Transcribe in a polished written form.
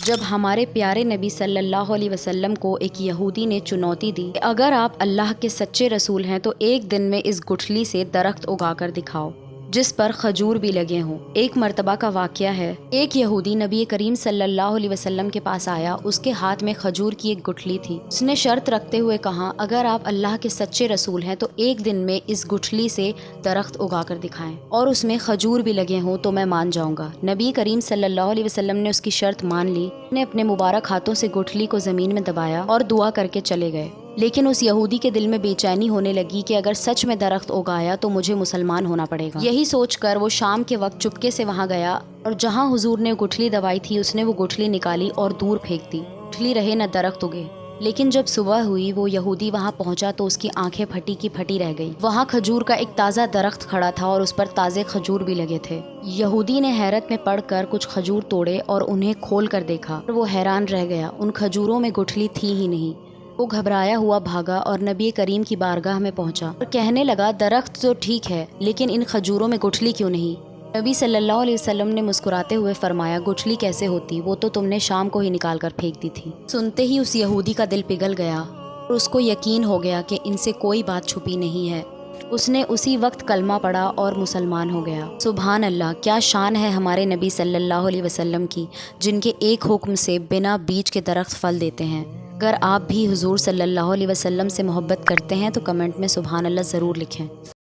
جب ہمارے پیارے نبی صلی اللہ علیہ وسلم کو ایک یہودی نے چنوتی دی کہ اگر آپ اللہ کے سچے رسول ہیں تو ایک دن میں اس گٹھلی سے درخت اگا کر دکھاؤ جس پر کھجور بھی لگے ہوں۔ ایک مرتبہ کا واقعہ ہے، ایک یہودی نبی کریم صلی اللہ علیہ وسلم کے پاس آیا۔ اس کے ہاتھ میں کھجور کی ایک گٹھلی تھی۔ اس نے شرط رکھتے ہوئے کہا، اگر آپ اللہ کے سچے رسول ہیں تو ایک دن میں اس گٹھلی سے درخت اگا کر دکھائیں اور اس میں کھجور بھی لگے ہوں تو میں مان جاؤں گا۔ نبی کریم صلی اللہ علیہ وسلم نے اس کی شرط مان لی۔ نے اپنے مبارک ہاتھوں سے گٹھلی کو زمین میں دبایا اور دعا کر کے چلے گئے۔ لیکن اس یہودی کے دل میں بے چینی ہونے لگی کہ اگر سچ میں درخت اگایا تو مجھے مسلمان ہونا پڑے گا۔ یہی سوچ کر وہ شام کے وقت چپکے سے وہاں گیا اور جہاں حضور نے گٹھلی دبائی تھی اس نے وہ گٹھلی نکالی اور دور پھینک دی۔ گٹھلی رہے نہ درخت اگے۔ لیکن جب صبح ہوئی وہ یہودی وہاں پہنچا تو اس کی آنکھیں پھٹی کی پھٹی رہ گئی۔ وہاں کھجور کا ایک تازہ درخت کھڑا تھا اور اس پر تازے کھجور بھی لگے تھے۔ یہودی نے حیرت میں پڑ کر کچھ کھجور توڑے اور انہیں کھول کر دیکھا۔ وہ حیران رہ گیا، ان کھجوروں میں گٹھلی تھی ہی نہیں۔ وہ گھبرایا ہوا بھاگا اور نبی کریم کی بارگاہ میں پہنچا اور کہنے لگا، درخت تو ٹھیک ہے لیکن ان کھجوروں میں گٹھلی کیوں نہیں؟ نبی صلی اللہ علیہ وسلم نے مسکراتے ہوئے فرمایا، گٹھلی کیسے ہوتی؟ وہ تو تم نے شام کو ہی نکال کر پھینک دی تھی۔ سنتے ہی اس یہودی کا دل پگھل گیا اور اس کو یقین ہو گیا کہ ان سے کوئی بات چھپی نہیں ہے۔ اس نے اسی وقت کلمہ پڑھا اور مسلمان ہو گیا۔ سبحان اللہ، کیا شان ہے ہمارے نبی صلی اللہ علیہ وسلم کی، جن کے ایک حکم سے بنا بیج کے درخت پھل دیتے ہیں۔ اگر آپ بھی حضور صلی اللہ علیہ وسلم سے محبت کرتے ہیں تو کمنٹ میں سبحان اللہ ضرور لکھیں۔